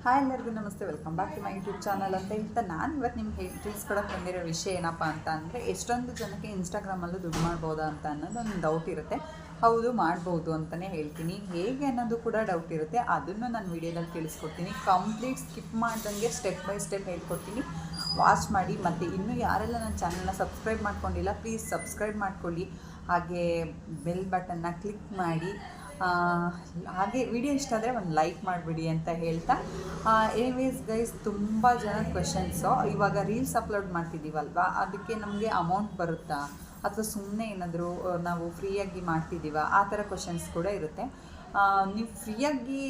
Hi ಎಲ್ಲರಿಗೂ ನಮಸ್ತೆ, welcome back to my YouTube channel ಅಂತ ಹೇಳ್ತಾ ನಾನು ಇವತ್ತು ನಿಮ್ಗೆ ತಿಳಿಸ್ಕೊಡಕ್ಕೆ ಬಂದಿರೋ ವಿಷಯ ಏನಪ್ಪ ಅಂತ ಅಂದರೆ, ಎಷ್ಟೊಂದು ಜನಕ್ಕೆ ಇನ್ಸ್ಟಾಗ್ರಾಮಲ್ಲೂ ದುಡ್ಡು ಮಾಡ್ಬೋದಾ ಅಂತ ಅನ್ನೋದು ಒಂದು ಡೌಟ್ ಇರುತ್ತೆ. ಹೌದು, ಮಾಡ್ಬೋದು ಅಂತಲೇ ಹೇಳ್ತೀನಿ. ಹೇಗೆ ಅನ್ನೋದು ಕೂಡ ಡೌಟ್ ಇರುತ್ತೆ. ಅದನ್ನು ನಾನು ವೀಡಿಯೋದಲ್ಲಿ ತಿಳಿಸ್ಕೊಡ್ತೀನಿ. ಕಂಪ್ಲೀಟ್ ಸ್ಕಿಪ್ ಮಾಡ್ದಂಗೆ ಸ್ಟೆಪ್ ಬೈ ಸ್ಟೆಪ್ ಹೇಳ್ಕೊಡ್ತೀನಿ. ವಾಚ್ ಮಾಡಿ. ಮತ್ತು ಇನ್ನೂ ಯಾರೆಲ್ಲ ನನ್ನ ಚಾನಲ್ನ ಸಬ್ಸ್ಕ್ರೈಬ್ ಮಾಡ್ಕೊಂಡಿಲ್ಲ, ಪ್ಲೀಸ್ ಸಬ್ಸ್ಕ್ರೈಬ್ ಮಾಡ್ಕೊಳ್ಳಿ. ಹಾಗೆ ಬೆಲ್ ಬಟನ್ನ ಕ್ಲಿಕ್ ಮಾಡಿ. ಹಾಗೆ ವಿಡಿಯೋ ಇಷ್ಟ ಆದರೆ ಒಂದು ಲೈಕ್ ಮಾಡಿಬಿಡಿ ಅಂತ ಹೇಳ್ತಾ, ಎನಿವೇಸ್ ಗೈಸ್, ತುಂಬ ಜನ ಕ್ವೆಶನ್ಸು. ಇವಾಗ ರೀಲ್ಸ್ ಅಪ್ಲೋಡ್ ಮಾಡ್ತಿದ್ದೀವಲ್ವ, ಅದಕ್ಕೆ ನಮಗೆ ಅಮೌಂಟ್ ಬರುತ್ತಾ ಅಥವಾ ಸುಮ್ಮನೆ ಏನಾದರೂ ನಾವು ಫ್ರೀಯಾಗಿ ಮಾಡ್ತಿದ್ದೀವ, ಆ ಥರ ಕ್ವೆಶನ್ಸ್ ಕೂಡ ಇರುತ್ತೆ. ನೀವು ಫ್ರೀಯಾಗಿ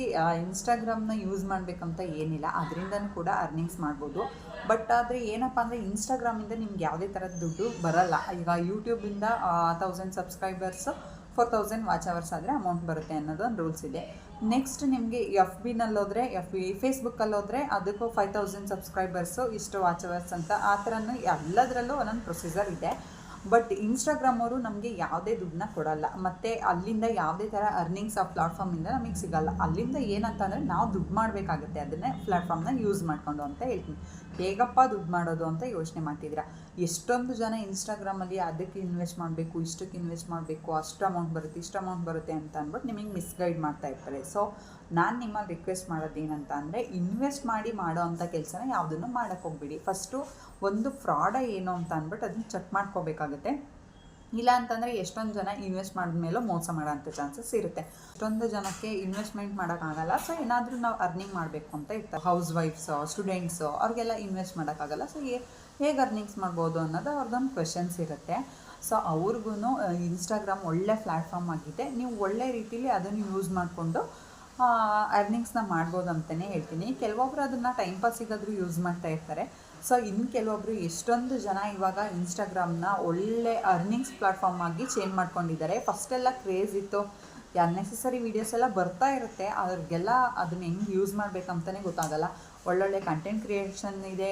ಇನ್ಸ್ಟಾಗ್ರಾಮ್ನ ಯೂಸ್ ಮಾಡಬೇಕಂತ ಏನಿಲ್ಲ, ಅದರಿಂದನೂ ಕೂಡ ಅರ್ನಿಂಗ್ಸ್ ಮಾಡ್ಬೋದು. ಬಟ್ ಆದರೆ ಏನಪ್ಪ ಅಂದರೆ, ಇನ್ಸ್ಟಾಗ್ರಾಮಿಂದ ನಿಮ್ಗೆ ಯಾವುದೇ ಥರದ ದುಡ್ಡು ಬರಲ್ಲ. ಈಗ ಯೂಟ್ಯೂಬಿಂದ 1000 ಸಬ್ಸ್ಕ್ರೈಬರ್ಸು 4000 ವಾಚ್ ಅವರ್ಸ್ ಆದರೆ ಅಮೌಂಟ್ ಬರುತ್ತೆ ಅನ್ನೋದು ಒಂದು ರೂಲ್ಸ್ ಇದೆ. ನೆಕ್ಸ್ಟ್ ನಿಮಗೆ FBನಲ್ಲೋದ್ರೆ, ಫೇಸ್ಬುಕ್ಕಲ್ಲೋದ್ರೆ ಅದಕ್ಕೂ 5000 ಸಬ್ಸ್ಕ್ರೈಬರ್ಸು ಇಷ್ಟು ವಾಚ್ ಅವರ್ಸ್ ಅಂತ, ಆ ಥರನೂ ಎಲ್ಲದರಲ್ಲೂ ಒಂದೊಂದು ಪ್ರೊಸೀಜರ್ ಇದೆ. ಬಟ್ ಇನ್ಸ್ಟಾಗ್ರಾಮ್ ಅವರು ನಮಗೆ ಯಾವುದೇ ದುಡ್ಡನ್ನ ಕೊಡಲ್ಲ, ಮತ್ತು ಅಲ್ಲಿಂದ ಯಾವುದೇ ಥರ ಅರ್ನಿಂಗ್ಸ್ ಆ ಪ್ಲಾಟ್ಫಾರ್ಮಿಂದ ನಮಗೆ ಸಿಗಲ್ಲ. ಅಲ್ಲಿಂದ ಏನಂತ ಅಂದರೆ, ನಾವು ದುಡ್ಡು ಮಾಡಬೇಕಾಗುತ್ತೆ ಅದನ್ನೇ ಪ್ಲ್ಯಾಟ್ಫಾರ್ಮ್ನ ಯೂಸ್ ಮಾಡಿಕೊಂಡು ಅಂತ ಹೇಳ್ತೀನಿ. ಹೇಗಪ್ಪ ದುಡ್ಡು ಮಾಡೋದು ಅಂತ ಯೋಚನೆ ಮಾಡ್ತಿದ್ದೀರಾ. ಎಷ್ಟೊಂದು ಜನ ಇನ್ಸ್ಟಾಗ್ರಾಮಲ್ಲಿ ಅದಕ್ಕೆ ಇನ್ವೆಸ್ಟ್ ಮಾಡಬೇಕು, ಇಷ್ಟಕ್ಕೆ ಇನ್ವೆಸ್ಟ್ ಮಾಡಬೇಕು, ಅಷ್ಟು ಅಮೌಂಟ್ ಬರುತ್ತೆ, ಇಷ್ಟು ಅಮೌಂಟ್ ಬರುತ್ತೆ ಅಂತ ಅಂದ್ಬಿಟ್ಟು ನಿಮಗೆ ಮಿಸ್ಗೈಡ್ ಮಾಡ್ತಾ ಇರ್ತಾರೆ. ಸೊ ನಾನು ನಿಮ್ಮಲ್ಲಿ ರಿಕ್ವೆಸ್ಟ್ ಮಾಡೋದೇನಂತ ಅಂದರೆ, ಇನ್ವೆಸ್ಟ್ ಮಾಡಿ ಮಾಡೋ ಅಂಥ ಕೆಲಸನ ಯಾವುದನ್ನು ಮಾಡೋಕ್ಕೆ ಹೋಗ್ಬಿಡಿ. ಫಸ್ಟು ಒಂದು ಫ್ರಾಡ ಏನು ಅಂತ ಅಂದ್ಬಿಟ್ಟು ಅದನ್ನು ಚೆಕ್ ಮಾಡ್ಕೋಬೇಕಾಗುತ್ತೆ. ಇಲ್ಲ ಅಂತಂದರೆ ಎಷ್ಟೊಂದು ಜನ ಇನ್ವೆಸ್ಟ್ ಮಾಡಿದ್ಮೇಲೂ ಮೋಸ ಮಾಡೋಂಥ ಚಾನ್ಸಸ್ ಇರುತ್ತೆ. ಅಷ್ಟೊಂದು ಜನಕ್ಕೆ ಇನ್ವೆಸ್ಟ್ಮೆಂಟ್ ಮಾಡೋಕ್ಕಾಗಲ್ಲ. ಸೊ ಏನಾದರೂ ನಾವು ಅರ್ನಿಂಗ್ ಮಾಡಬೇಕು ಅಂತ ಇರ್ತಾರೆ. ಹೌಸ್ ವೈಫ್ಸು, ಸ್ಟೂಡೆಂಟ್ಸು, ಅವ್ರಿಗೆಲ್ಲ ಇನ್ವೆಸ್ಟ್ ಮಾಡೋಕ್ಕಾಗಲ್ಲ. ಸೊ ಹೇಗೆ ಅರ್ನಿಂಗ್ಸ್ ಮಾಡ್ಬೋದು ಅನ್ನೋದು ಅವ್ರದ್ದೊಂದು ಕ್ವೆಶನ್ಸ್ ಇರುತ್ತೆ. ಸೊ ಅವ್ರಿಗೂ ಇನ್ಸ್ಟಾಗ್ರಾಮ್ ಒಳ್ಳೆ ಪ್ಲ್ಯಾಟ್ಫಾರ್ಮ್ ಆಗಿದೆ. ನೀವು ಒಳ್ಳೆ ರೀತಿಲಿ ಅದನ್ನು ಯೂಸ್ ಮಾಡಿಕೊಂಡು ಅರ್ನಿಂಗ್ಸ್ನ ಮಾಡ್ಬೋದು ಅಂತಲೇ ಹೇಳ್ತೀನಿ. ಕೆಲವೊಬ್ರು ಅದನ್ನು ಟೈಮ್ ಪಾಸಿಗಾದರೂ ಯೂಸ್ ಮಾಡ್ತಾ ಇರ್ತಾರೆ. ಸೊ ಇನ್ನು ಕೆಲವೊಬ್ಬರು, ಎಷ್ಟೊಂದು ಜನ ಇವಾಗ ಇನ್ಸ್ಟಾಗ್ರಾಮ್ನ ಒಳ್ಳೆ ಅರ್ನಿಂಗ್ಸ್ ಪ್ಲ್ಯಾಟ್ಫಾರ್ಮ್ ಆಗಿ ಚೇಂಜ್ ಮಾಡ್ಕೊಂಡಿದ್ದಾರೆ. ಫಸ್ಟೆಲ್ಲ ಕ್ರೇಜ್ ಇತ್ತು, ಅನ್ನೆಸೆಸರಿ ವೀಡಿಯೋಸ್ ಎಲ್ಲ ಬರ್ತಾ ಇರುತ್ತೆ, ಅವ್ರಿಗೆಲ್ಲ ಅದನ್ನ ಹೆಂಗೆ ಯೂಸ್ ಮಾಡಬೇಕಂತಲೇ ಗೊತ್ತಾಗಲ್ಲ. ಒಳ್ಳೊಳ್ಳೆ ಕಂಟೆಂಟ್ ಕ್ರಿಯೇಷನ್ ಇದೆ,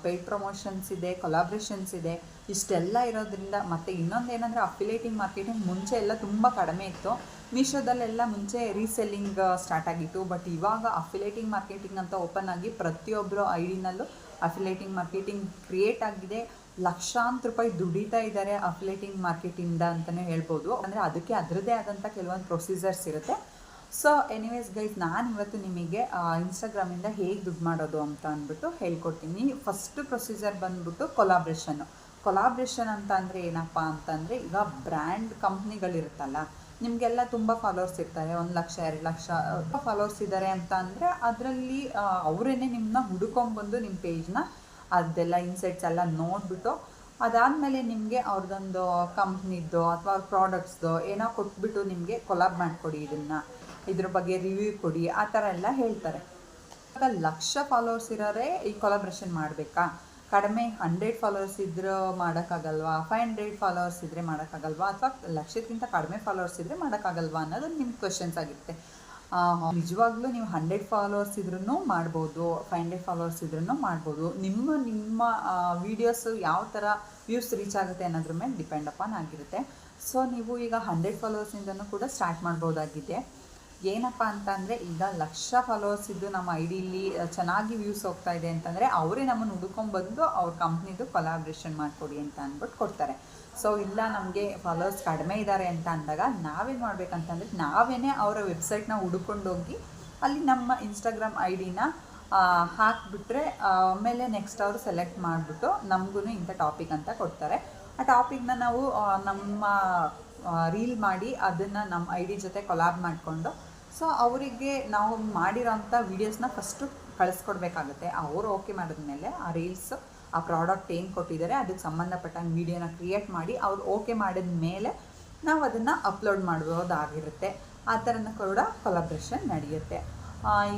ಪೇಯ್ಡ್ ಪ್ರಮೋಷನ್ಸ್ ಇದೆ, ಕೊಲಾಬ್ರೇಷನ್ಸ್ ಇದೆ, ಇಷ್ಟೆಲ್ಲ ಇರೋದ್ರಿಂದ. ಮತ್ತು ಇನ್ನೊಂದು ಏನಂದರೆ, ಅಫಿಲೇಟಿಂಗ್ ಮಾರ್ಕೆಟಿಂಗ್ ಮುಂಚೆ ಎಲ್ಲ ತುಂಬ ಕಡಿಮೆ ಇತ್ತು. ಮೀಶೋದಲ್ಲೆಲ್ಲ ಮುಂಚೆ ರೀಸೆಲ್ಲಿಂಗ್ ಸ್ಟಾರ್ಟ್ ಆಗಿತ್ತು. ಬಟ್ ಇವಾಗ ಅಫಿಲೇಟಿಂಗ್ ಮಾರ್ಕೆಟಿಂಗ್ ಅಂತ ಓಪನ್ ಆಗಿ ಪ್ರತಿಯೊಬ್ಬರು ಐಡಿನಲ್ಲೂ ಅಫಿಲೇಟಿಂಗ್ ಮಾರ್ಕೆಟಿಂಗ್ ಕ್ರಿಯೇಟ್ ಆಗಿದೆ. ಲಕ್ಷಾಂತರ ರೂಪಾಯಿ ದುಡಿತಾ ಇದ್ದಾರೆ ಅಫಿಲೇಟಿಂಗ್ ಮಾರ್ಕೆಟಿಂದ ಅಂತಲೇ ಹೇಳ್ಬೋದು. ಅಂದರೆ ಅದಕ್ಕೆ ಅದರದ್ದೇ ಆದಂಥ ಕೆಲವೊಂದು ಪ್ರೊಸೀಜರ್ಸ್ ಇರುತ್ತೆ. ಸೊ ಎನಿವೇಸ್ ಗೈಸ್, ನಾನು ಇವತ್ತು ನಿಮಗೆ ಇನ್ಸ್ಟಾಗ್ರಾಮಿಂದ ಹೇಗೆ ದುಡ್ಡು ಮಾಡೋದು ಅಂತ ಅಂದ್ಬಿಟ್ಟು ಹೇಳ್ಕೊಡ್ತೀನಿ. ಫಸ್ಟ್ ಪ್ರೊಸೀಜರ್ ಬಂದ್ಬಿಟ್ಟು ಕೊಲಾಬ್ರೇಷನ್ ಅಂತ ಅಂದರೆ ಏನಪ್ಪ ಅಂತಂದರೆ, ಈಗ ಬ್ರ್ಯಾಂಡ್ ಕಂಪ್ನಿಗಳಿರುತ್ತಲ್ಲ, ನಿಮಗೆಲ್ಲ ತುಂಬ ಫಾಲೋವರ್ಸ್ ಇರ್ತಾರೆ, 1 ಲಕ್ಷ 2 ಲಕ್ಷ ಫಾಲೋವರ್ಸ್ ಇದ್ದಾರೆ ಅಂತ ಅಂದರೆ, ಅದರಲ್ಲಿ ಅವರೇ ನಿಮ್ಮನ್ನ ಹುಡುಕೊಂಬಂದು ನಿಮ್ಮ ಪೇಜ್ನ ಅದೆಲ್ಲ ಇನ್ಸೈಟ್ಸ್ ಎಲ್ಲ ನೋಡಿಬಿಟ್ಟು, ಅದಾದಮೇಲೆ ನಿಮಗೆ ಅವ್ರದ್ದೊಂದು ಕಂಪ್ನಿದ್ದು ಅಥವಾ ಅವ್ರ ಪ್ರಾಡಕ್ಟ್ಸ್ದು ಏನೋ ಕೊಟ್ಬಿಟ್ಟು ನಿಮಗೆ ಕೊಲಾಬ್ ಮಾಡಿಕೊಡಿ, ಇದ್ರ ಬಗ್ಗೆ ರಿವ್ಯೂ ಕೊಡಿ, ಆ ಥರ ಎಲ್ಲ ಹೇಳ್ತಾರೆ. ಇವಾಗ 1,00,000 ಫಾಲೋವರ್ಸ್ ಇರೋರೇ ಈ ಕೊಲಾಬ್ರೇಷನ್ ಮಾಡಬೇಕಾ? ಕಡಿಮೆ 100 ಫಾಲೋವರ್ಸ್ ಇದ್ದರೂ ಮಾಡೋಕ್ಕಾಗಲ್ವಾ? 500 ಫಾಲೋವರ್ಸ್ ಇದ್ದರೆ ಮಾಡೋಕ್ಕಾಗಲ್ವಾ? ಅಥವಾ 1,00,000ಕ್ಕಿಂತ ಕಡಿಮೆ ಫಾಲೋವರ್ಸ್ ಇದ್ದರೆ ಮಾಡೋಕ್ಕಾಗಲ್ವಾ ಅನ್ನೋದು ನಿಮ್ಮ ಕ್ವೆಶನ್ಸ್ ಆಗಿರುತ್ತೆ. ನಿಜವಾಗ್ಲೂ ನೀವು 100 ಫಾಲೋವರ್ಸ್ ಇದ್ರೂ ಮಾಡ್ಬೋದು, 500 ಫಾಲೋವರ್ಸ್ ಇದ್ರೂ ಮಾಡ್ಬೋದು. ನಿಮ್ಮ ವೀಡಿಯೋಸು ಯಾವ ಥರ ವ್ಯೂಸ್ ರೀಚ್ ಆಗುತ್ತೆ ಅನ್ನೋದ್ರ ಮೇಲೆ ಡಿಪೆಂಡ್ ಅಪಾನ್ ಆಗಿರುತ್ತೆ. ಸೊ ನೀವು ಈಗ 100 ಫಾಲೋವರ್ಸಿಂದನೂ ಕೂಡ ಸ್ಟಾರ್ಟ್ ಮಾಡ್ಬೋದಾಗಿದೆ. ಏನಪ್ಪ ಅಂತ ಅಂದರೆ, ಈಗ 1,00,000 ಫಾಲೋವರ್ಸ್ ಇದ್ದು ನಮ್ಮ ಐಡಿಯಲ್ಲಿ ಚೆನ್ನಾಗಿ ವ್ಯೂಸ್ ಹೋಗ್ತಾ ಇದೆ ಅಂತಂದರೆ, ಅವರೇ ನಮ್ಮನ್ನು ಹುಡ್ಕೊಂಡ್ಬಂದು ಅವ್ರ ಕಂಪ್ನಿದು ಕೊಲಾಬ್ರೇಷನ್ ಮಾಡಿಕೊಡಿ ಅಂತ ಅಂದ್ಬಿಟ್ಟು ಕೊಡ್ತಾರೆ. ಸೊ ಇಲ್ಲ, ನಮಗೆ ಫಾಲೋವರ್ಸ್ ಕಡಿಮೆ ಇದ್ದಾರೆ ಅಂತ ಅಂದಾಗ ನಾವೇನು ಮಾಡಬೇಕಂತಂದರೆ, ನಾವೇ ಅವರ ವೆಬ್ಸೈಟ್ನ ಹುಡ್ಕೊಂಡೋಗಿ ಅಲ್ಲಿ ನಮ್ಮ ಇನ್ಸ್ಟಾಗ್ರಾಮ್ ಐಡಿನ ಹಾಕಿಬಿಟ್ರೆ, ಆಮೇಲೆ ನೆಕ್ಸ್ಟ್ ಅವರು ಸೆಲೆಕ್ಟ್ ಮಾಡಿಬಿಟ್ಟು ನಮಗೂ ಇಂಥ ಟಾಪಿಕ್ ಅಂತ ಕೊಡ್ತಾರೆ. ಆ ಟಾಪಿಕ್ನ ನಾವು ನಮ್ಮ ರೀಲ್ ಮಾಡಿ ಅದನ್ನು ನಮ್ಮ ಐಡಿ ಜೊತೆ ಕೊಲಾಬ್ ಮಾಡಿಕೊಂಡು, ಸೊ ಅವರಿಗೆ ನಾವು ಮಾಡಿರೋಂಥ ವೀಡಿಯೋಸ್ನ ಫಸ್ಟು ಕಳಿಸ್ಕೊಡ್ಬೇಕಾಗುತ್ತೆ. ಅವರು ಓಕೆ ಮಾಡಿದ್ಮೇಲೆ ಆ ರೀಲ್ಸು, ಆ ಪ್ರಾಡಕ್ಟ್ ಏನು ಕೊಟ್ಟಿದ್ದಾರೆ ಅದಕ್ಕೆ ಸಂಬಂಧಪಟ್ಟಂಗೆ ವೀಡಿಯೋನ ಕ್ರಿಯೇಟ್ ಮಾಡಿ ಅವ್ರು ಓಕೆ ಮಾಡಿದ ಮೇಲೆ ನಾವು ಅದನ್ನು ಅಪ್ಲೋಡ್ ಮಾಡ್ಬೋದಾಗಿರುತ್ತೆ. ಆ ಥರನ ಕೂಡ ಕೊಲಾಬ್ರೇಷನ್ ನಡೆಯುತ್ತೆ.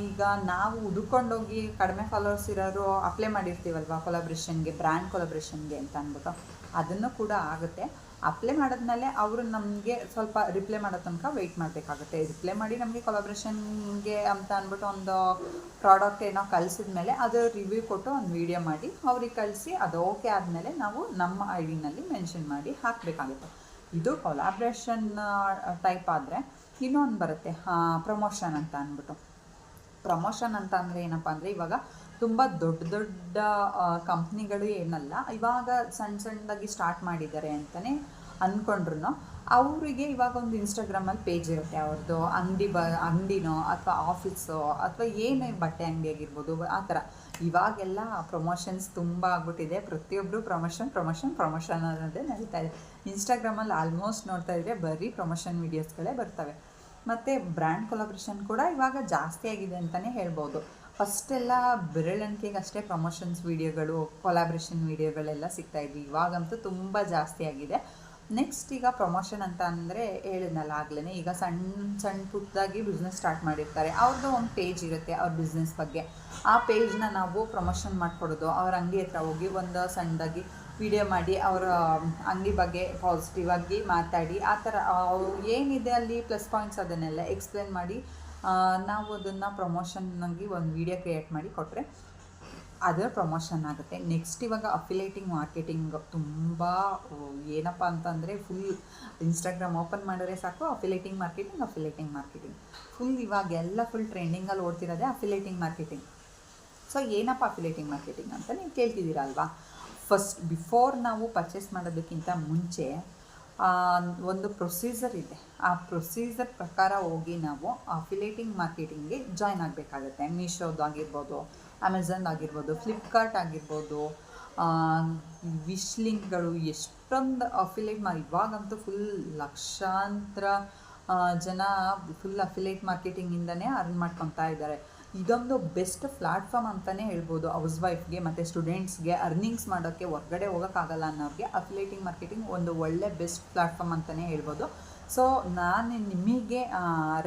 ಈಗ ನಾವು ಹುಡ್ಕೊಂಡೋಗಿ ಕಡಿಮೆ ಫಾಲೋವರ್ಸ್ ಇರೋರು ಅಪ್ಲೈ ಮಾಡಿರ್ತೀವಲ್ವ ಕೊಲಾಬ್ರೇಷನ್ಗೆ, ಬ್ರ್ಯಾಂಡ್ ಕೊಲಾಬ್ರೇಷನ್ಗೆ ಅಂತ ಅಂದ್ಬಿಟ್ಟು, ಅದನ್ನು ಕೂಡ ಆಗುತ್ತೆ. ಅಪ್ಲೈ ಮಾಡಿದ್ಮೇಲೆ ಅವರು ನಮಗೆ ಸ್ವಲ್ಪ ರಿಪ್ಲೈ ಮಾಡೋ ತನಕ ವೆಯ್ಟ್ ಮಾಡಬೇಕಾಗುತ್ತೆ. ರಿಪ್ಲೈ ಮಾಡಿ ನಮಗೆ ಕೊಲಾಬ್ರೇಷನ್ಗೆ ಅಂತ ಅಂದ್ಬಿಟ್ಟು ಒಂದು ಪ್ರಾಡಕ್ಟ್ ಏನೋ ಕಳಿಸಿದ ಮೇಲೆ ಅದು ರಿವ್ಯೂ ಕೊಟ್ಟು ಒಂದು ವೀಡಿಯೋ ಮಾಡಿ ಅವ್ರಿಗೆ ಕಳಿಸಿ, ಅದು ಓಕೆ ಆದಮೇಲೆ ನಾವು ನಮ್ಮ ಐಡಿನಲ್ಲಿ ಮೆನ್ಷನ್ ಮಾಡಿ ಹಾಕಬೇಕಾಗುತ್ತೆ. ಇದು ಕೊಲಾಬ್ರೇಷನ್ ಟೈಪ್ ಆದರೆ. ಇನ್ನೊಂದು ಬರುತ್ತೆ ಪ್ರಮೋಷನ್ ಅಂತ ಅಂದ್ಬಿಟ್ಟು. ಪ್ರಮೋಷನ್ ಅಂತ ಅಂದರೆ ಏನಪ್ಪ ಅಂದರೆ ಇವಾಗ ತುಂಬ ದೊಡ್ಡ ದೊಡ್ಡ ಕಂಪ್ನಿಗಳು ಏನಲ್ಲ, ಇವಾಗ ಸಣ್ಣ ಸಣ್ಣದಾಗಿ ಸ್ಟಾರ್ಟ್ ಮಾಡಿದ್ದಾರೆ ಅಂತಲೇ ಅಂದ್ಕೊಂಡ್ರು ಅವರಿಗೆ ಇವಾಗ ಒಂದು ಇನ್ಸ್ಟಾಗ್ರಾಮಲ್ಲಿ ಪೇಜ್ ಇರುತ್ತೆ ಅವ್ರದ್ದು, ಅಂಗಡಿನೋ ಅಥವಾ ಆಫೀಸೋ ಅಥವಾ ಏನೇ ಬಟ್ಟೆ ಅಂಗಡಿ ಆಗಿರ್ಬೋದು ಆ ಥರ. ಇವಾಗೆಲ್ಲ ಪ್ರಮೋಷನ್ಸ್ ತುಂಬ ಆಗ್ಬಿಟ್ಟಿದೆ, ಪ್ರತಿಯೊಬ್ಬರು ಪ್ರಮೋಷನ್ ಅನ್ನೋದೇ ನಡೀತಾ ಇದೆ. ಇನ್ಸ್ಟಾಗ್ರಾಮಲ್ಲಿ ಆಲ್ಮೋಸ್ಟ್ ನೋಡ್ತಾ ಇದ್ದರೆ ಬರೀ ಪ್ರಮೋಷನ್ ವೀಡಿಯೋಸ್ಗಳೇ ಬರ್ತವೆ. ಮತ್ತು ಬ್ರ್ಯಾಂಡ್ ಕೊಲಾಬ್ರೇಷನ್ ಕೂಡ ಇವಾಗ ಜಾಸ್ತಿ ಆಗಿದೆ ಅಂತಲೇ ಹೇಳ್ಬೋದು. ಫಸ್ಟೆಲ್ಲ ಬೆರಳೆಣಿಕೆಗೆ ಅಷ್ಟೇ ಪ್ರಮೋಷನ್ಸ್ ವೀಡಿಯೋಗಳು, ಕೊಲಾಬ್ರೇಷನ್ ವೀಡಿಯೋಗಳೆಲ್ಲ ಸಿಗ್ತಾಯಿದ್ವಿ. ಇವಾಗಂತೂ ತುಂಬ ಜಾಸ್ತಿ ಆಗಿದೆ. ನೆಕ್ಸ್ಟ್ ಈಗ ಪ್ರಮೋಷನ್ ಅಂತ ಅಂದರೆ ಹೇಳಿದ್ನಲ್ಲ ಆಗಲೇ, ಈಗ ಸಣ್ಣ ಪುಟ್ಟದಾಗಿ ಬಿಸ್ನೆಸ್ ಸ್ಟಾರ್ಟ್ ಮಾಡಿರ್ತಾರೆ, ಅವ್ರದ್ದು ಒಂದು ಪೇಜ್ ಇರುತ್ತೆ ಅವ್ರ ಬಿಸ್ನೆಸ್ ಬಗ್ಗೆ. ಆ ಪೇಜ್ನ ನಾವು ಪ್ರಮೋಷನ್ ಮಾಡಿಕೊಡೋದು, ಅವ್ರ ಅಂಗಡಿ ಹತ್ರ ಹೋಗಿ ಒಂದು ಸಣ್ಣದಾಗಿ ವಿಡಿಯೋ ಮಾಡಿ ಅವರ ಅಂಗಡಿ ಬಗ್ಗೆ ಪಾಸಿಟಿವ್ ಆಗಿ ಮಾತಾಡಿ, ಆ ಥರ ಏನಿದೆ ಅಲ್ಲಿ ಪ್ಲಸ್ ಪಾಯಿಂಟ್ಸ್ ಅದನ್ನೆಲ್ಲ ಎಕ್ಸ್ಪ್ಲೇನ್ ಮಾಡಿ ನಾವು ಅದನ್ನು ಪ್ರಮೋಷನ್ನಾಗಿ ಒಂದು ವಿಡಿಯೋ ಕ್ರಿಯೇಟ್ ಮಾಡಿ ಕೊಟ್ಟರೆ ಅದರ ಪ್ರಮೋಷನ್ ಆಗುತ್ತೆ. ನೆಕ್ಸ್ಟ್ ಇವಾಗ ಅಫಿಲೇಟಿಂಗ್ ಮಾರ್ಕೆಟಿಂಗ್ ತುಂಬ ಏನಪ್ಪ ಅಂತಂದರೆ ಫುಲ್ ಇನ್ಸ್ಟಾಗ್ರಾಮ್ ಓಪನ್ ಮಾಡಿದ್ರೆ ಸಾಕು ಅಫಿಲೇಟಿಂಗ್ ಮಾರ್ಕೆಟಿಂಗ್ ಫುಲ್ ಇವಾಗೆಲ್ಲ ಫುಲ್ ಟ್ರೆಂಡಿಂಗಲ್ಲಿ ಓಡ್ತಿರೋದೆ ಅಫಿಲೇಟಿಂಗ್ ಮಾರ್ಕೆಟಿಂಗ್. ಸೊ ಏನಪ್ಪ ಅಫಿಲೇಟಿಂಗ್ ಮಾರ್ಕೆಟಿಂಗ್ ಅಂತ ನೀವು ಕೇಳ್ತಿದ್ದೀರಲ್ವಾ. ಬಿಫೋರ್ ನಾವು ಪರ್ಚೇಸ್ ಮಾಡೋದಕ್ಕಿಂತ ಮುಂಚೆ ಒಂದು ಪ್ರೊಸೀಜರ್ ಇದೆ. ಆ ಪ್ರೊಸೀಜರ್ ಪ್ರಕಾರ ಹೋಗಿ ನಾವು ಅಫಿಲೇಟಿಂಗ್ ಮಾರ್ಕೆಟಿಂಗ್ಗೆ ಜಾಯ್ನ್ ಆಗಬೇಕಾಗತ್ತೆ. ಮೀಶೋದಾಗಿರ್ಬೋದು, ಅಮೆಝಾನ್ ಆಗಿರ್ಬೋದು, ಫ್ಲಿಪ್ಕಾರ್ಟ್ ಆಗಿರ್ಬೋದು, ವಿಶ್ ಲಿಂಕ್ಗಳು, ಎಷ್ಟೊಂದು ಅಫಿಲೇಟ್ ಇವಾಗಂತೂ ಫುಲ್ ಲಕ್ಷಾಂತರ ಜನ ಫುಲ್ ಅಫಿಲೇಟ್ ಮಾರ್ಕೆಟಿಂಗಿಂದನೇ ಅರ್ನ್ ಮಾಡ್ಕೊತಾ ಇದ್ದಾರೆ. ಇದೊಂದು ಬೆಸ್ಟ್ ಪ್ಲ್ಯಾಟ್ಫಾರ್ಮ್ ಅಂತಲೇ ಹೇಳ್ಬೋದು. ಹೌಸ್ ವೈಫ್ಗೆ ಮತ್ತು ಸ್ಟೂಡೆಂಟ್ಸ್ಗೆ ಅರ್ನಿಂಗ್ಸ್ ಮಾಡೋಕ್ಕೆ ಹೊರಗಡೆ ಹೋಗೋಕ್ಕಾಗಲ್ಲ ಅನ್ನೋರಿಗೆ ಅಫಿಲೇಟಿಂಗ್ ಮಾರ್ಕೆಟಿಂಗ್ ಒಂದು ಒಳ್ಳೆ ಬೆಸ್ಟ್ ಪ್ಲ್ಯಾಟ್ಫಾರ್ಮ್ ಅಂತಲೇ ಹೇಳ್ಬೋದು. ಸೊ ನಾನು ನಿಮಗೆ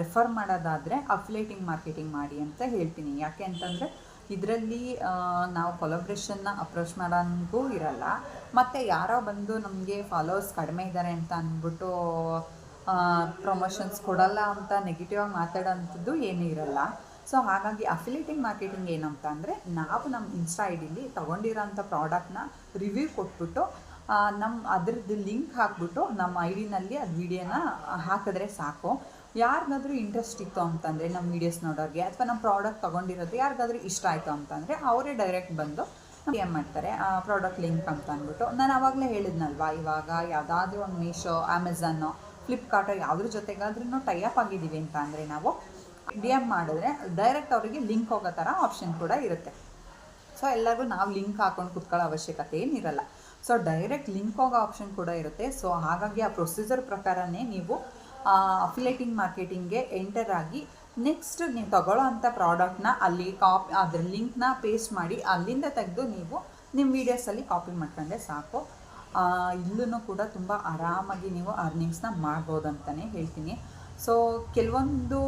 ರೆಫರ್ ಮಾಡೋದಾದರೆ ಅಫಿಲೇಟಿಂಗ್ ಮಾರ್ಕೆಟಿಂಗ್ ಮಾಡಿ ಅಂತ ಹೇಳ್ತೀನಿ. ಯಾಕೆ ಅಂತಂದರೆ ಇದರಲ್ಲಿ ನಾವು ಕೊಲಾಬ್ರೇಷನ್ನ ಅಪ್ರೋಚ್ ಮಾಡೋಂಗೂ ಇರಲ್ಲ, ಮತ್ತು ಯಾರೋ ಬಂದು ನಮಗೆ ಫಾಲೋವರ್ಸ್ ಕಡಿಮೆ ಇದ್ದಾರೆ ಅಂತ ಅಂದ್ಬಿಟ್ಟು ಪ್ರಮೋಷನ್ಸ್ ಕೊಡಲ್ಲ ಅಂತ ನೆಗೆಟಿವ್ ಆಗಿ ಮಾತಾಡೋಂಥದ್ದು ಏನೂ ಇರಲ್ಲ. ಸೊ ಹಾಗಾಗಿ ಅಫಿಲೇಟಿಂಗ್ ಮಾರ್ಕೆಟಿಂಗ್ ಏನಂತ ಅಂದರೆ ನಾವು ನಮ್ಮ ಇನ್ಸ್ಟಾ ಐ ಡಿಲಿ ತೊಗೊಂಡಿರೋಂಥ ಪ್ರಾಡಕ್ಟ್ನ ರಿವ್ಯೂ ಕೊಟ್ಬಿಟ್ಟು ಅದ್ರದ್ದು ಲಿಂಕ್ ಹಾಕ್ಬಿಟ್ಟು ನಮ್ಮ ಐ ಡಿನಲ್ಲಿ ಅದು ವೀಡಿಯೋನ ಹಾಕಿದ್ರೆ ಸಾಕು. ಯಾರಿಗಾದ್ರೂ ಇಂಟ್ರೆಸ್ಟ್ ಇತ್ತು ಅಂತಂದರೆ ನಮ್ಮ ವೀಡಿಯೋಸ್ ನೋಡೋರಿಗೆ ಅಥವಾ ನಮ್ಮ ಪ್ರಾಡಕ್ಟ್ ತೊಗೊಂಡಿರೋದು ಯಾರಿಗಾದ್ರೂ ಇಷ್ಟ ಆಯಿತು ಅಂತಂದರೆ ಅವರೇ ಡೈರೆಕ್ಟ್ ಬಂದು ಏನು ಮಾಡ್ತಾರೆ ಪ್ರಾಡಕ್ಟ್ ಲಿಂಕ್ ಅಂತ ಅಂದ್ಬಿಟ್ಟು. ನಾನು ಆವಾಗಲೇ ಹೇಳಿದ್ನಲ್ವ, ಇವಾಗ ಯಾವುದಾದ್ರೂ ಒಂದು ಮೀಶೋ, ಅಮೆಝಾನು, ಫ್ಲಿಪ್ಕಾರ್ಟು ಯಾವುದ್ರ ಜೊತೆಗಾದ್ರೂ ಟೈಅಪ್ ಆಗಿದ್ದೀವಿ ಅಂತ ಅಂದರೆ ನಾವು DM ಮಾಡಿದ್ರೆ ಡೈರೆಕ್ಟ್ ಅವರಿಗೆ ಲಿಂಕ್ ಹೋಗೋ ಥರ ಆಪ್ಷನ್ ಕೂಡ ಇರುತ್ತೆ. ಸೊ ಎಲ್ಲರಿಗೂ ನಾವು ಲಿಂಕ್ ಹಾಕೊಂಡು ಕುತ್ಕೊಳ್ಳೋ ಅವಶ್ಯಕತೆ ಏನಿರಲ್ಲ. ಸೊ ಡೈರೆಕ್ಟ್ ಲಿಂಕ್ ಹೋಗೋ ಆಪ್ಷನ್ ಕೂಡ ಇರುತ್ತೆ. ಸೊ ಹಾಗಾಗಿ ಆ ಪ್ರೊಸೀಜರ್ ಪ್ರಕಾರನೇ ನೀವು ಅಫಿಲೇಟಿಂಗ್ ಮಾರ್ಕೆಟಿಂಗ್ಗೆ ಎಂಟರ್ ಆಗಿ ನೆಕ್ಸ್ಟ್ ನೀವು ತಗೊಳ್ಳೋ ಅಂಥ ಪ್ರಾಡಕ್ಟ್ನ ಅಲ್ಲಿ ಅದ್ರ ಲಿಂಕ್ನ ಪೇಸ್ಟ್ ಮಾಡಿ ಅಲ್ಲಿಂದ ತೆಗೆದು ನೀವು ನಿಮ್ಮ ವೀಡಿಯೋಸಲ್ಲಿ ಕಾಪಿ ಮಾಡ್ಕೊಂಡ್ರೆ ಸಾಕು. ಇಲ್ಲೂ ಕೂಡ ತುಂಬ ಆರಾಮಾಗಿ ನೀವು ಅರ್ನಿಂಗ್ಸ್ನ ಮಾಡ್ಬೋದಂತಲೇ ಹೇಳ್ತೀನಿ. ಸೊ ಕೆಲವೊಂದು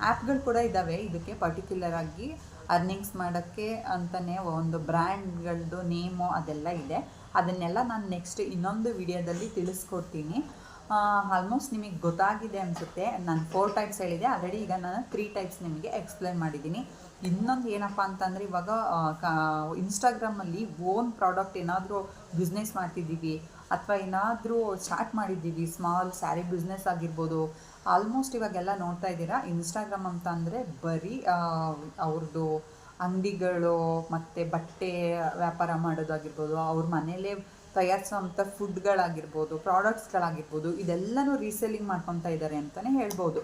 ಆ್ಯಪ್ಗಳು ಕೂಡ ಇದ್ದಾವೆ ಇದಕ್ಕೆ ಪರ್ಟಿಕ್ಯುಲರಾಗಿ ಅರ್ನಿಂಗ್ಸ್ ಮಾಡೋಕ್ಕೆ ಅಂತಲೇ ಒಂದು ಬ್ರ್ಯಾಂಡ್ಗಳದ್ದು ನೇಮು ಅದೆಲ್ಲ ಇದೆ. ಅದನ್ನೆಲ್ಲ ನಾನು ನೆಕ್ಸ್ಟ್ ಇನ್ನೊಂದು ವಿಡಿಯೋದಲ್ಲಿ ತಿಳಿಸ್ಕೊಡ್ತೀನಿ. ಆಲ್ಮೋಸ್ಟ್ ನಿಮಗೆ ಗೊತ್ತಾಗಿದೆ ಅನಿಸುತ್ತೆ. ನಾನು 4 ಟೈಪ್ಸ್ ಹೇಳಿದೆ ಆಲ್ರೆಡಿ, ಈಗ ನಾನು 3 ಟೈಪ್ಸ್ ನಿಮಗೆ ಎಕ್ಸ್ಪ್ಲೇನ್ ಮಾಡಿದ್ದೀನಿ. ಇನ್ನೊಂದು ಏನಪ್ಪ ಅಂತಂದರೆ ಇವಾಗ ಇನ್ಸ್ಟಾಗ್ರಾಮಲ್ಲಿ ಓನ್ ಪ್ರಾಡಕ್ಟ್ ಏನಾದರೂ ಬಿಸ್ನೆಸ್ ಮಾಡ್ತಿದ್ದೀವಿ ಅಥವಾ ಏನಾದರೂ ಸ್ಟಾರ್ಟ್ ಮಾಡಿದ್ದೀವಿ, ಸ್ಮಾಲ್ ಸ್ಯಾರಿ ಬಿಸ್ನೆಸ್ ಆಗಿರ್ಬೋದು. ಆಲ್ಮೋಸ್ಟ್ ಇವಾಗೆಲ್ಲ ನೋಡ್ತಾ ಇದ್ದೀರಾ ಇನ್ಸ್ಟಾಗ್ರಾಮ್ ಅಂತ ಅಂದರೆ ಬರೀ ಅವ್ರದ್ದು ಅಂಗಡಿಗಳು ಮತ್ತು ಬಟ್ಟೆ ವ್ಯಾಪಾರ ಮಾಡೋದಾಗಿರ್ಬೋದು, ಅವ್ರ ಮನೇಲೇ ತಯಾರಿಸೋವಂಥ ಫುಡ್ಗಳಾಗಿರ್ಬೋದು, ಪ್ರಾಡಕ್ಟ್ಸ್ಗಳಾಗಿರ್ಬೋದು, ಇದೆಲ್ಲನೂ ರೀಸೇಲಿಂಗ್ ಮಾಡ್ಕೊತಾ ಇದ್ದಾರೆ ಅಂತಲೇ ಹೇಳ್ಬೋದು.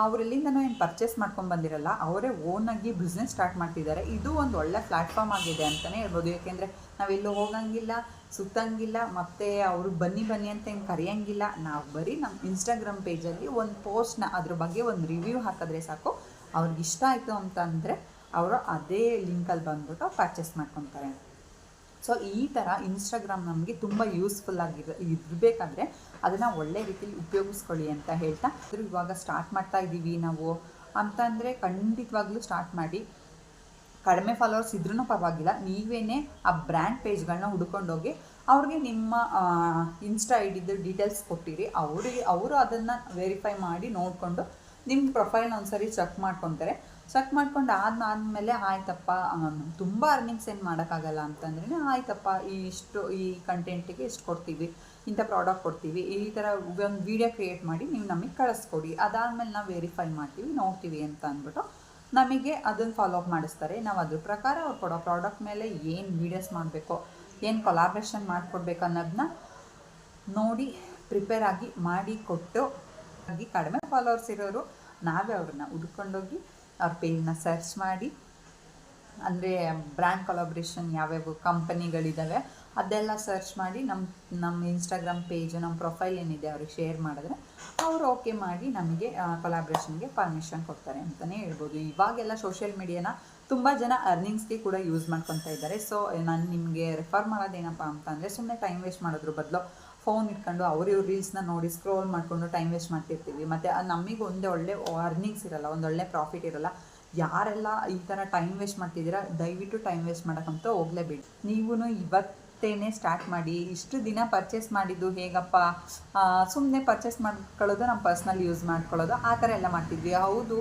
ಅವರೆಲ್ಲಿಂದನೂ ಏನು ಪರ್ಚೇಸ್ ಮಾಡ್ಕೊಂಡು ಬಂದಿರಲ್ಲ, ಅವರೇ ಓನಾಗಿ ಬಿಸ್ನೆಸ್ ಸ್ಟಾರ್ಟ್ ಮಾಡ್ತಿದ್ದಾರೆ. ಇದು ಒಂದು ಒಳ್ಳೆ ಪ್ಲ್ಯಾಟ್ಫಾರ್ಮ್ ಆಗಿದೆ ಅಂತಲೇ ಹೇಳ್ಬೋದು. ಯಾಕೆಂದರೆ ನಾವೆಲ್ಲೂ ಹೋಗಂಗಿಲ್ಲ, ಸುತ್ತಂಗಿಲ್ಲ, ಮತ್ತು ಅವರು ಬನ್ನಿ ಅಂತ ಏನು ಕರೆಯೋಂಗಿಲ್ಲ. ನಾವು ಬರೀ ನಮ್ಮ ಇನ್ಸ್ಟಾಗ್ರಾಮ್ ಪೇಜಲ್ಲಿ ಒಂದು ಪೋಸ್ಟ್ನ ಅದ್ರ ಬಗ್ಗೆ ಒಂದು ರಿವ್ಯೂ ಹಾಕಿದ್ರೆ ಸಾಕು. ಅವ್ರಿಗೆ ಇಷ್ಟ ಆಯಿತು ಅಂತಂದರೆ ಅವರು ಅದೇ ಲಿಂಕಲ್ಲಿ ಬಂದ್ಬಿಟ್ಟು ಪರ್ಚೇಸ್ ಮಾಡ್ಕೊತಾರೆ. ಸೊ ಈ ಥರ ಇನ್ಸ್ಟಾಗ್ರಾಮ್ ನಮಗೆ ತುಂಬ ಯೂಸ್ಫುಲ್ ಇರಬೇಕಾದ್ರೆ ಅದನ್ನು ಒಳ್ಳೆ ರೀತಿಯಲ್ಲಿ ಉಪಯೋಗಿಸ್ಕೊಳ್ಳಿ ಅಂತ ಹೇಳ್ತಾ ಇವಾಗ ಸ್ಟಾರ್ಟ್ ಮಾಡ್ತಾ ಇದ್ದೀವಿ ನಾವು ಅಂತಂದರೆ ಖಂಡಿತವಾಗ್ಲೂ ಸ್ಟಾರ್ಟ್ ಮಾಡಿ. ಕಡಿಮೆ ಫಾಲೋವರ್ಸ್ ಇದ್ರೂ ಪರವಾಗಿಲ್ಲ, ನೀವೇನೇ ಆ ಬ್ರ್ಯಾಂಡ್ ಪೇಜ್ಗಳನ್ನ ಹುಡ್ಕೊಂಡೋಗಿ ಅವ್ರಿಗೆ ನಿಮ್ಮ ಇನ್ಸ್ಟಾ ಐ ಡಿದು ಡೀಟೇಲ್ಸ್ ಕೊಟ್ಟಿರಿ. ಅವರು ಅದನ್ನು ವೆರಿಫೈ ಮಾಡಿ ನೋಡಿಕೊಂಡು ನಿಮ್ಮ ಪ್ರೊಫೈಲ್ನ ಒಂದ್ಸರಿ ಚೆಕ್ ಮಾಡ್ಕೊತಾರೆ. ಚೆಕ್ ಮಾಡ್ಕೊಂಡು ಆದಮೇಲೆ ಆಯ್ತಪ್ಪ ತುಂಬ ಅರ್ನಿಂಗ್ಸ್ ಏನು ಮಾಡೋಕ್ಕಾಗಲ್ಲ ಅಂತಂದ್ರೆ ಆಯ್ತಪ್ಪ ಈ ಕಂಟೆಂಟಿಗೆ ಇಷ್ಟು ಕೊಡ್ತೀವಿ, ಇಂಥ ಪ್ರಾಡಕ್ಟ್ ಕೊಡ್ತೀವಿ, ಈ ಥರ ಒಂದು ವೀಡಿಯೋ ಕ್ರಿಯೇಟ್ ಮಾಡಿ ನೀವು ನಮಗೆ ಕಳಿಸ್ಕೊಡಿ, ಅದಾದಮೇಲೆ ನಾವು ವೆರಿಫೈ ಮಾಡ್ತೀವಿ, ನೋಡ್ತೀವಿ ಅಂತ ಅಂದ್ಬಿಟ್ಟು ನಮಗೆ ಅದನ್ನು ಫಾಲೋ ಅಪ್ ಮಾಡಿಸ್ತಾರೆ. ನಾವು ಅದ್ರ ಪ್ರಕಾರ ಅವ್ರು ಕೊಡೋ ಪ್ರಾಡಕ್ಟ್ ಮೇಲೆ ಏನು ವೀಡಿಯೋಸ್ ಮಾಡಬೇಕು, ಏನು ಕೊಲಾಬ್ರೇಷನ್ ಮಾಡಿಕೊಡ್ಬೇಕು ಅನ್ನೋದನ್ನ ನೋಡಿ ಪ್ರಿಪೇರ್ ಆಗಿ ಮಾಡಿ ಕೊಟ್ಟು, ಆಗಿ ಕಡಿಮೆ ಫಾಲೋವರ್ಸ್ ಇರೋರು ನಾವೇ ಅವ್ರನ್ನ ಹುಡ್ಕೊಂಡೋಗಿ ಅವ್ರ ಪೇಜ್ನ ಸರ್ಚ್ ಮಾಡಿ, ಅಂದರೆ ಬ್ರ್ಯಾಂಡ್ ಕೊಲಾಬ್ರೇಷನ್ ಯಾವ್ಯಾವ ಕಂಪನಿಗಳಿದ್ದಾವೆ ಅದೆಲ್ಲ ಸರ್ಚ್ ಮಾಡಿ ನಮ್ಮ ಇನ್ಸ್ಟಾಗ್ರಾಮ್ ಪೇಜು, ನಮ್ಮ ಪ್ರೊಫೈಲ್ ಏನಿದೆ ಅವ್ರಿಗೆ ಶೇರ್ ಮಾಡಿದ್ರೆ ಅವರು ಓಕೆ ಮಾಡಿ ನಮಗೆ ಕೊಲಾಬ್ರೇಷನ್ಗೆ ಪರ್ಮಿಷನ್ ಕೊಡ್ತಾರೆ ಅಂತಲೇ ಹೇಳ್ಬೋದು. ಇವಾಗೆಲ್ಲ ಸೋಷಿಯಲ್ ಮೀಡಿಯಾನ ತುಂಬ ಜನ ಅರ್ನಿಂಗ್ಸ್ಗೆ ಕೂಡ ಯೂಸ್ ಮಾಡ್ಕೊತಾ ಇದ್ದಾರೆ. ಸೊ ನಾನು ನಿಮಗೆ ರೆಫರ್ ಮಾಡೋದೇನಪ್ಪ ಅಂತಂದರೆ, ಸುಮ್ಮನೆ ಟೈಮ್ ವೇಸ್ಟ್ ಮಾಡೋದ್ರ ಬದಲು ಫೋನ್ ಇಟ್ಕೊಂಡು ಇವ್ರ ರೀಲ್ಸ್ನ ನೋಡಿ ಸ್ಕ್ರೋಲ್ ಮಾಡಿಕೊಂಡು ಟೈಮ್ ವೇಸ್ಟ್ ಮಾಡ್ತಿರ್ತೀವಿ. ಮತ್ತು ನಮಗೆ ಒಳ್ಳೆ ಅರ್ನಿಂಗ್ಸ್ ಇರೋಲ್ಲ, ಒಂದೊಳ್ಳೆ ಪ್ರಾಫಿಟ್ ಇರೋಲ್ಲ. ಯಾರೆಲ್ಲ ಈ ಥರ ಟೈಮ್ ವೇಸ್ಟ್ ಮಾಡ್ತಿದ್ದೀರಾ ದಯವಿಟ್ಟು ಟೈಮ್ ವೇಸ್ಟ್ ಮಾಡೋಕ್ಕಂತೂ ಹೋಗಲೇಬೇಡಿ. ನೀವೂ ಇವತ್ತೇನೆ ಸ್ಟಾರ್ಟ್ ಮಾಡಿ. ಇಷ್ಟು ದಿನ ಪರ್ಚೇಸ್ ಮಾಡಿದ್ದು ಹೇಗಪ್ಪ, ಸುಮ್ಮನೆ ಪರ್ಚೇಸ್ ಮಾಡ್ಕೊಳ್ಳೋದು, ನಮ್ಮ ಪರ್ಸ್ನಲ್ ಯೂಸ್ ಮಾಡ್ಕೊಳ್ಳೋದು, ಆ ಥರ ಎಲ್ಲ ಮಾಡ್ತಿದ್ವಿ. ಹೌದು,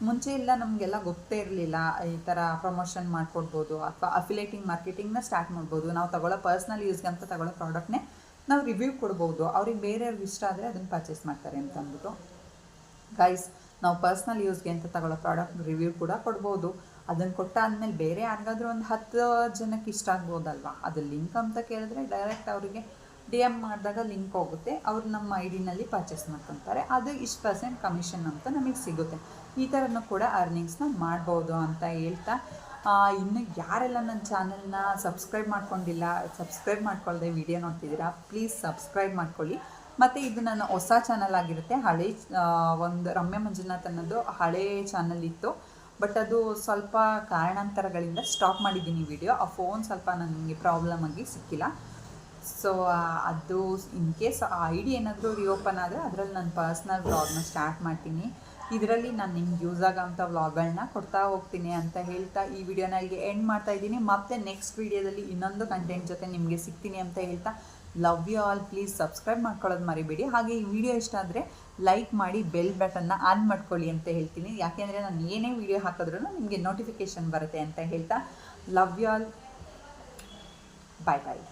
ಮುಂಚೆ ಎಲ್ಲ ನಮಗೆಲ್ಲ ಗೊತ್ತೇ ಇರಲಿಲ್ಲ ಈ ಥರ ಪ್ರಮೋಷನ್ ಮಾಡ್ಕೊಡ್ಬೋದು ಅಥವಾ ಅಫಿಲೇಟಿಂಗ್ ಮಾರ್ಕೆಟಿಂಗ್ನ ಸ್ಟಾರ್ಟ್ ಮಾಡ್ಬೋದು. ನಾವು ತಗೊಳ್ಳೋ ಪರ್ಸ್ನಲ್ ಯೂಸ್ಗೆ ಅಂತ ತಗೊಳ್ಳೋ ಪ್ರಾಡಕ್ಟ್ನೇ ನಾವು ರಿವ್ಯೂ ಕೊಡ್ಬೋದು. ಅವ್ರಿಗೆ ಬೇರೆಯವ್ರಿಗೆ ಇಷ್ಟ ಆದರೆ ಅದನ್ನು ಪರ್ಚೇಸ್ ಮಾಡ್ತಾರೆ ಅಂತ ಅಂದ್ಬಿಟ್ಟು ಗೈಸ್, ನಾವು ಪರ್ಸ್ನಲ್ ಯೂಸ್ಗೆ ಅಂತ ತಗೊಳ್ಳೋ ಪ್ರಾಡಕ್ಟ್ ರಿವ್ಯೂ ಕೂಡ ಕೊಡ್ಬೋದು. ಅದನ್ನು ಕೊಟ್ಟಾದ್ಮೇಲೆ ಬೇರೆ ಯಾರಿಗಾದ್ರೂ ಒಂದು 10 ಜನಕ್ಕೆ ಇಷ್ಟ ಆಗ್ಬೋದಲ್ವಾ, ಅದು ಲಿಂಕ್ ಅಂತ ಕೇಳಿದ್ರೆ ಡೈರೆಕ್ಟ್ ಅವರಿಗೆ DM ಮಾಡಿದಾಗ ಲಿಂಕ್ ಹೋಗುತ್ತೆ, ಅವ್ರು ನಮ್ಮ ID-ನಲ್ಲಿ ಪರ್ಚೇಸ್ ಮಾಡ್ಕೊತಾರೆ. ಅದು ಇಷ್ಟು % ಕಮಿಷನ್ ಅಂತ ನಮಗೆ ಸಿಗುತ್ತೆ. ಈ ಥರನೂ ಕೂಡ ಅರ್ನಿಂಗ್ಸ್ನ ಮಾಡ್ಬೋದು ಅಂತ ಹೇಳ್ತಾ, ಇನ್ನು ಯಾರೆಲ್ಲ ನನ್ನ ಚಾನಲ್ನ ಸಬ್ಸ್ಕ್ರೈಬ್ ಮಾಡ್ಕೊಂಡಿಲ್ಲ, ಸಬ್ಸ್ಕ್ರೈಬ್ ಮಾಡ್ಕೊಳ್ಳದೆ ವಿಡಿಯೋ ನೋಡ್ತಿದ್ದೀರಾ, ಪ್ಲೀಸ್ ಸಬ್ಸ್ಕ್ರೈಬ್ ಮಾಡ್ಕೊಳ್ಳಿ. ಮತ್ತು ಇದು ನನ್ನ ಹೊಸ ಚಾನಲ್ ಆಗಿರುತ್ತೆ. ಒಂದು ರಮ್ಯಾ ಮಂಜುನಾಥ್ ಅನ್ನೋದು ಹಳೇ ಚಾನಲ್ ಇತ್ತು, ಬಟ್ ಅದು ಸ್ವಲ್ಪ ಕಾರಣಾಂತರಗಳಿಂದ ಸ್ಟಾಪ್ ಮಾಡಿದ್ದೀನಿ ವಿಡಿಯೋ. ಆ ಫೋನ್ ಸ್ವಲ್ಪ ನನಗೆ ಪ್ರಾಬ್ಲಮ್ ಆಗಿ ಸಿಕ್ಕಿಲ್ಲ. ಸೊ ಅದು ಇನ್ ಕೇಸ್ ಆ ID ಏನಾದರೂ ರಿಓಪನ್ ಆದರೆ ಅದರಲ್ಲಿ ನಾನು ಪರ್ಸ್ನಲ್ ವ್ಲಾಗ್ನ ಸ್ಟಾರ್ಟ್ ಮಾಡ್ತೀನಿ. ಇದರಲ್ಲಿ ನಾನು ನಿಮ್ಗೆ ಯೂಸ್ ಆಗೋಂಥ ವ್ಲಾಗ್ಗಳನ್ನ ಕೊಡ್ತಾ ಹೋಗ್ತೀನಿ ಅಂತ ಹೇಳ್ತಾ ಈ ವಿಡಿಯೋನ ಇಲ್ಲಿಗೆ ಎಂಡ್ ಮಾಡ್ತಾಯಿದ್ದೀನಿ. ಮತ್ತೆ ನೆಕ್ಸ್ಟ್ ವಿಡಿಯೋದಲ್ಲಿ ಇನ್ನೊಂದು ಕಂಟೆಂಟ್ ಜೊತೆ ನಿಮಗೆ ಸಿಗ್ತೀನಿ ಅಂತ ಹೇಳ್ತಾ, love you all. Please subscribe ಮಾಡ್ಕೊಳ್ಳೋದು ಮರಿಬೇಡಿ. ಹಾಗೆ ಈ ವಿಡಿಯೋ ಇಷ್ಟ ಆದರೆ ಲೈಕ್ ಮಾಡಿ, ಬೆಲ್ ಬಟನ್ನ ಆನ್ ಮಾಡ್ಕೊಳ್ಳಿ ಅಂತ ಹೇಳ್ತೀನಿ. ಯಾಕೆಂದರೆ ನಾನು ಏನೇ ವಿಡಿಯೋ ಹಾಕಿದ್ರೂ ನಿಮಗೆ ನೋಟಿಫಿಕೇಷನ್ ಬರುತ್ತೆ ಅಂತ ಹೇಳ್ತಾ, love you all. Bye bye.